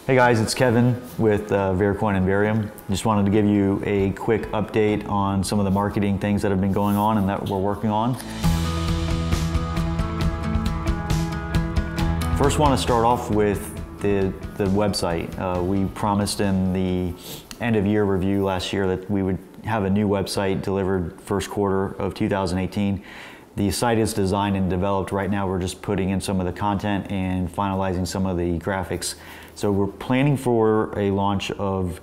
Hey guys, it's Kevin with VeriCoin Verium. Just wanted to give you a quick update on some of the marketing things that have been going on and that we're working on. First, want to start off with the website. We promised in the end of year review last year that we would have a new website delivered first quarter of 2018. The site is designed and developed right now. We're just putting in some of the content and finalizing some of the graphics. So we're planning for a launch of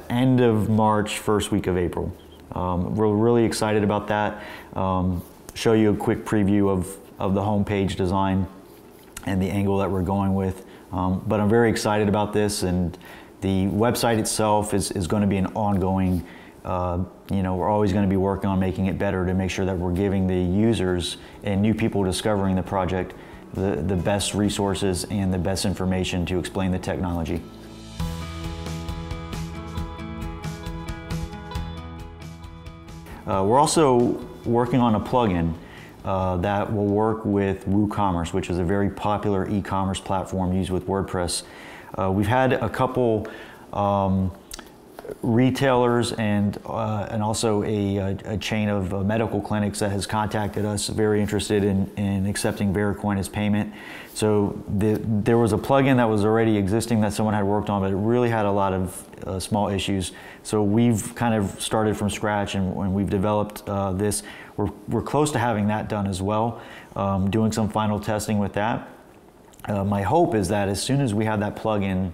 end of March, first week of April. We're really excited about that. Show you a quick preview of the homepage design and the angle that we're going with. But I'm very excited about this, and the website itself is going to be an ongoing, we're always going to be working on making it better to make sure that we're giving the users and new people discovering the project the best resources and the best information to explain the technology. We're also working on a plugin that will work with WooCommerce, which is a very popular e-commerce platform used with WordPress. We've had a couple retailers and also a chain of medical clinics that has contacted us, very interested in accepting VeriCoin as payment. So there was a plugin that was already existing that someone had worked on, but it really had a lot of small issues. So we've kind of started from scratch, and we've developed this. We're close to having that done as well, doing some final testing with that. My hope is that as soon as we have that plugin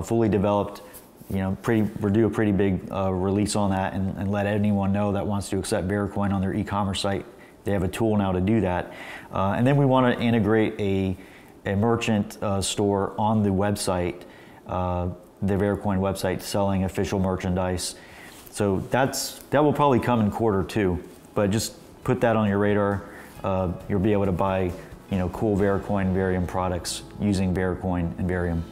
fully developed, we'll do a pretty big release on that and let anyone know that wants to accept VeriCoin on their e-commerce site. They have a tool now to do that. And then we want to integrate a merchant store on the website, the VeriCoin website, selling official merchandise. So that will probably come in quarter two, but just put that on your radar. You'll be able to buy cool VeriCoin Verium products using VeriCoin and Verium.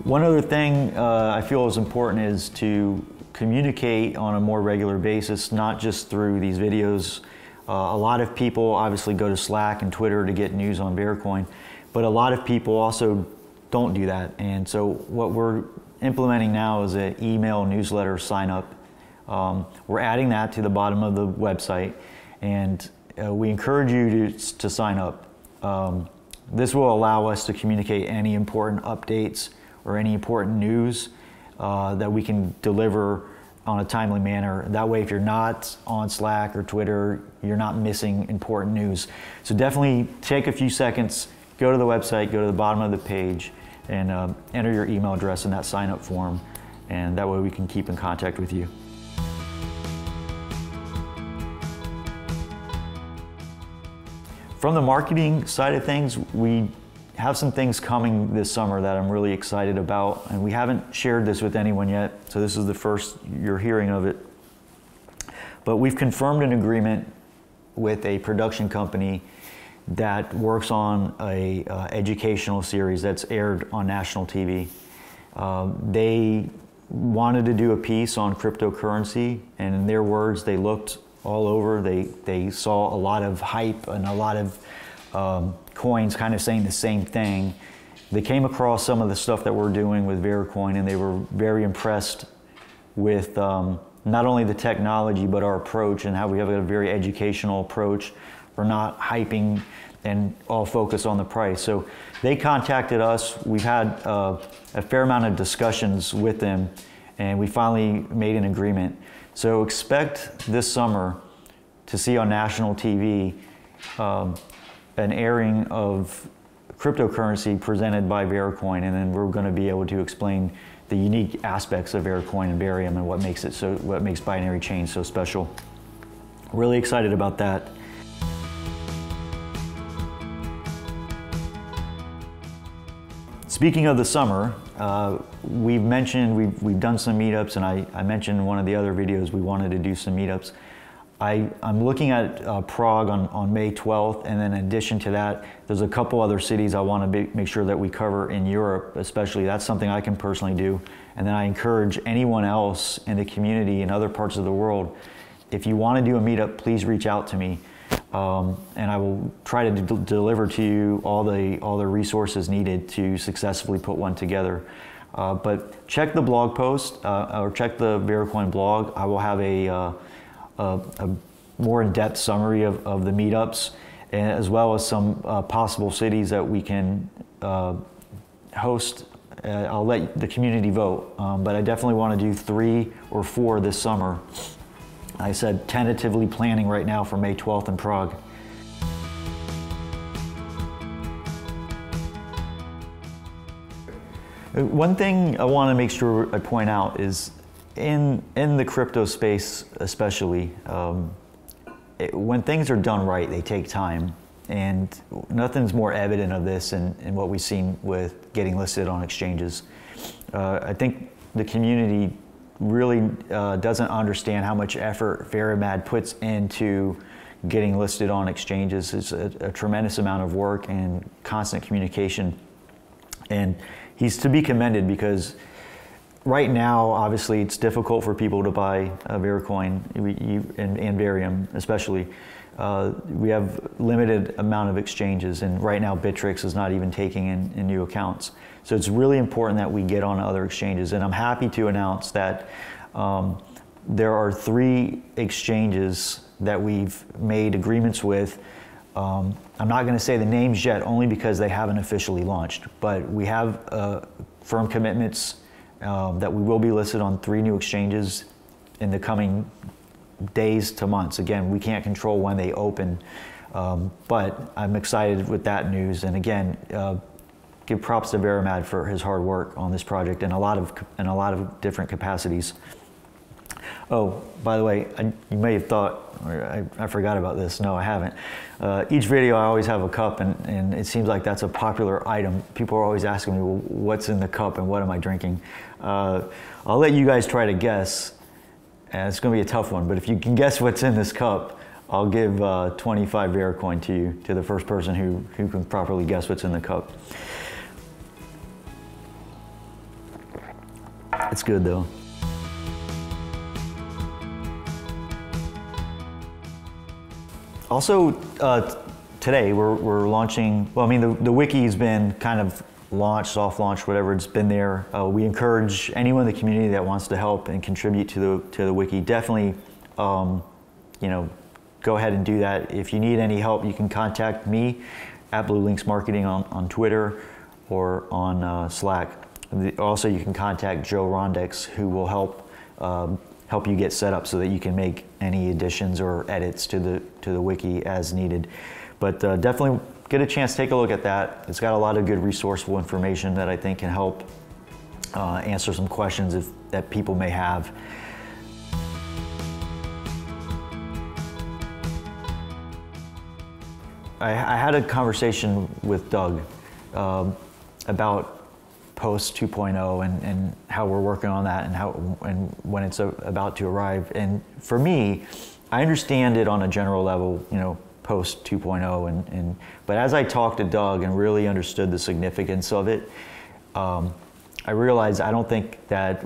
One other thing I feel is important is to communicate on a more regular basis, not just through these videos. A lot of people obviously go to Slack and Twitter to get news on VeriCoin, but a lot of people also don't do that. And so what we're implementing now is an email newsletter sign up. We're adding that to the bottom of the website, and we encourage you to sign up. This will allow us to communicate any important updates or any important news that we can deliver on a timely manner. That way, if you're not on Slack or Twitter, you're not missing important news. So definitely take a few seconds, go to the website, go to the bottom of the page, and enter your email address in that sign-up form, and that way we can keep in contact with you. From the marketing side of things, we have some things coming this summer that I'm really excited about, and we haven't shared this with anyone yet, so this is the first you're hearing of it. But we've confirmed an agreement with a production company that works on a educational series that's aired on national TV. They wanted to do a piece on cryptocurrency, and in their words, they looked all over. They saw a lot of hype and a lot of coins kind of saying the same thing. They came across some of the stuff that we're doing with VeriCoin, and they were very impressed with not only the technology but our approach and how we have a very educational approach. We're not hyping and all focused on the price. So they contacted us. We've had a fair amount of discussions with them, and we finally made an agreement. So expect this summer to see on national TV an airing of cryptocurrency presented by VeriCoin, and then we're going to be able to explain the unique aspects of VeriCoin and Verium and what makes binary change so special. Really excited about that. Speaking of the summer, we've done some meetups, and I mentioned in one of the other videos we wanted to do some meetups. I'm looking at Prague on May 12th, and then in addition to that, there's a couple other cities I want to make sure that we cover in Europe, especially. That's something I can personally do. And then I encourage anyone else in the community in other parts of the world, if you want to do a meetup, please reach out to me. and I will try to deliver to you all the resources needed to successfully put one together. But check the blog post or check the VeriCoin blog. I will have a more in-depth summary of the meetups, as well as some possible cities that we can host. I'll let the community vote, but I definitely want to do 3 or 4 this summer. I said tentatively planning right now for May 12th in Prague. One thing I want to make sure I point out is in the crypto space especially, when things are done right, they take time. And nothing's more evident of this in what we've seen with getting listed on exchanges. I think the community really doesn't understand how much effort Verimad puts into getting listed on exchanges. It's a tremendous amount of work and constant communication. And he's to be commended because right now, obviously, it's difficult for people to buy VeriCoin and Verium especially. We have limited amount of exchanges, and right now Bittrex is not even taking in new accounts. So it's really important that we get on other exchanges, and I'm happy to announce that there are 3 exchanges that we've made agreements with. I'm not going to say the names yet, only because they haven't officially launched, but we have firm commitments that we will be listed on 3 new exchanges in the coming days to months. Again, we can't control when they open, but I'm excited with that news. And again, give props to Verimad for his hard work on this project in a lot of different capacities. Oh, by the way, you may have thought, or I forgot about this. No, I haven't. Each video I always have a cup, and it seems like that's a popular item. People are always asking me, well, what's in the cup and what am I drinking? I'll let you guys try to guess. And it's going to be a tough one, but if you can guess what's in this cup, I'll give 25 VeriCoin to you, to the first person who can properly guess what's in the cup. It's good though. Also, today we're launching, well, I mean, the wiki's been kind of launched, soft launch, whatever, it's been there. We encourage anyone in the community that wants to help and contribute to the wiki, definitely, you know, go ahead and do that. If you need any help, you can contact me at Blue Links Marketing on Twitter or on Slack. Also, you can contact Joe Rondex, who will help you get set up so that you can make any additions or edits to the wiki as needed. But definitely get a chance to take a look at that. It's got a lot of good resourceful information that I think can help answer some questions that people may have. I had a conversation with Doug about Post 2.0 and how we're working on that and when it's about to arrive. And for me, I understand it on a general level, you know, Post 2.0, but as I talked to Doug and really understood the significance of it, I realized I don't think that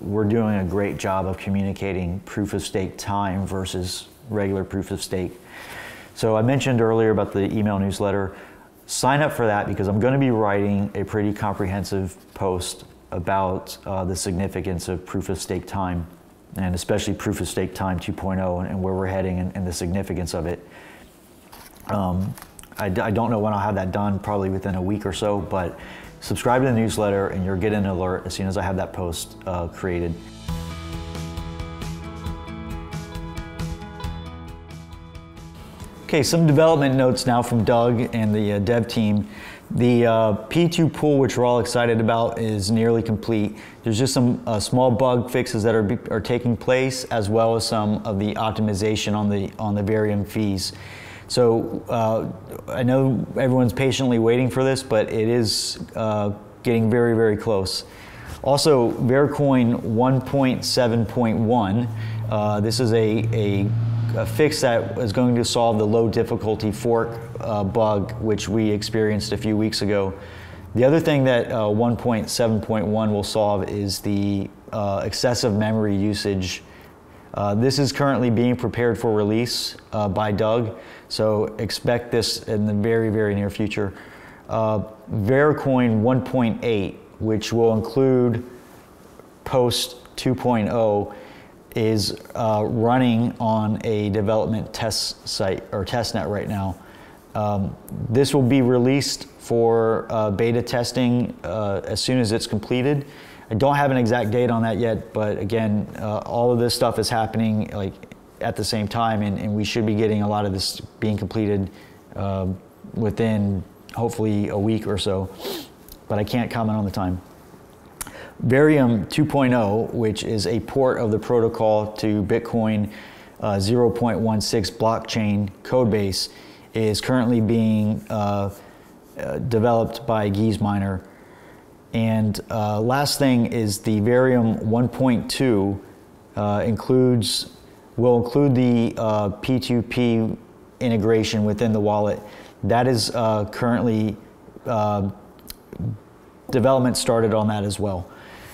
we're doing a great job of communicating proof of stake time versus regular proof of stake. So I mentioned earlier about the email newsletter. Sign up for that because I'm going to be writing a pretty comprehensive post about the significance of proof of stake time, and especially proof of stake time 2.0 and where we're heading and the significance of it. I don't know when I'll have that done, probably within a week or so, but subscribe to the newsletter and you'll get an alert as soon as I have that post created. Okay, some development notes now from Doug and the dev team. The P2 pool, which we're all excited about, is nearly complete. There's just some small bug fixes that are taking place, as well as some of the optimization on the Verium fees. So I know everyone's patiently waiting for this, but it is getting very, very close. Also, VeriCoin 1.7.1, this is a fix that is going to solve the low difficulty fork bug, which we experienced a few weeks ago. The other thing that 1.7.1 will solve is the excessive memory usage This is currently being prepared for release by Doug, so expect this in the very, very near future. VeriCoin 1.8, which will include Post 2.0, is running on a development test site or testnet right now. This will be released for beta testing as soon as it's completed. I don't have an exact date on that yet, but again, all of this stuff is happening like at the same time, and we should be getting a lot of this being completed within hopefully a week or so, but I can't comment on the time. Verium 2.0, which is a port of the protocol to Bitcoin 0.16 blockchain codebase, is currently being developed by Gizminer. And last thing is the Verium 1.2 will include the P2P integration within the wallet. That is currently development started on that as well.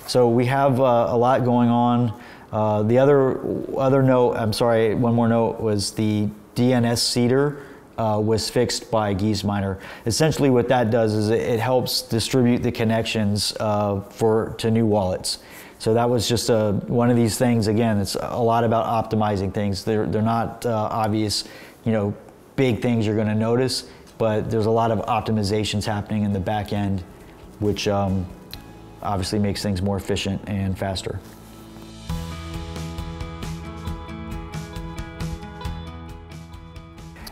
So we have a lot going on. The other note, I'm sorry, one more note, was the DNS seeder was fixed by Gizminer. Essentially what that does is it helps distribute the connections to new wallets. So that was just one of these things. Again, it's a lot about optimizing things. They're not obvious, big things you're going to notice, but there's a lot of optimizations happening in the back end, which obviously makes things more efficient and faster.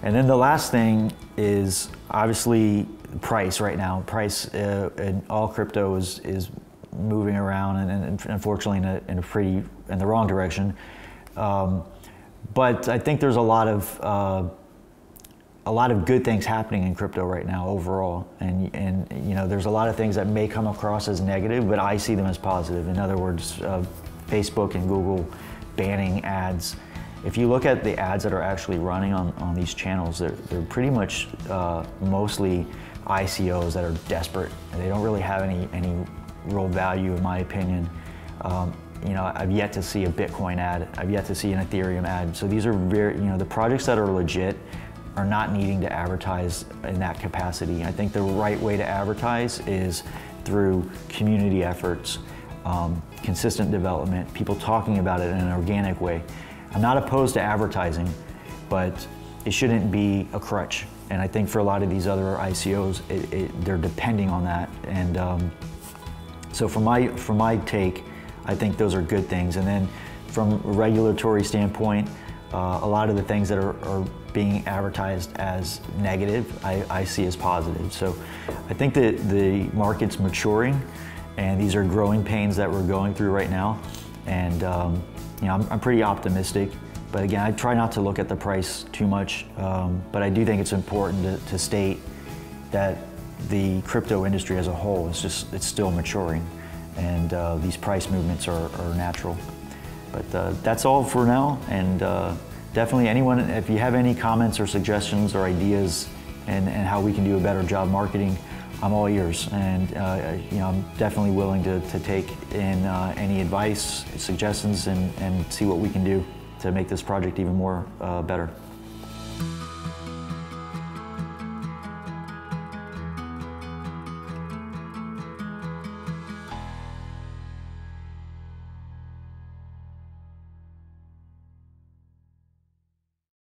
And then the last thing is obviously price right now. Price in all crypto is moving around and unfortunately in the wrong direction. But I think there's a lot of good things happening in crypto right now overall, and there's a lot of things that may come across as negative, but I see them as positive. In other words, Facebook and Google banning ads. If you look at the ads that are actually running on these channels, they're pretty much mostly ICOs that are desperate, and they don't really have any real value in my opinion. I've yet to see a Bitcoin ad. I've yet to see an Ethereum ad. So these are the projects that are legit are not needing to advertise in that capacity. I think the right way to advertise is through community efforts, consistent development, people talking about it in an organic way. I'm not opposed to advertising, but it shouldn't be a crutch. And I think for a lot of these other ICOs, they're depending on that. And so from my take, I think those are good things. And then from a regulatory standpoint, a lot of the things that are being advertised as negative, I see as positive. So I think that the market's maturing, and these are growing pains that we're going through right now. And I'm pretty optimistic, but again, I try not to look at the price too much, but I do think it's important to state that the crypto industry as a whole it's still maturing, and these price movements are natural. But that's all for now, and definitely anyone, if you have any comments or suggestions or ideas and how we can do a better job marketing, I'm all ears, and I'm definitely willing to take in any advice, suggestions, and see what we can do to make this project even more better.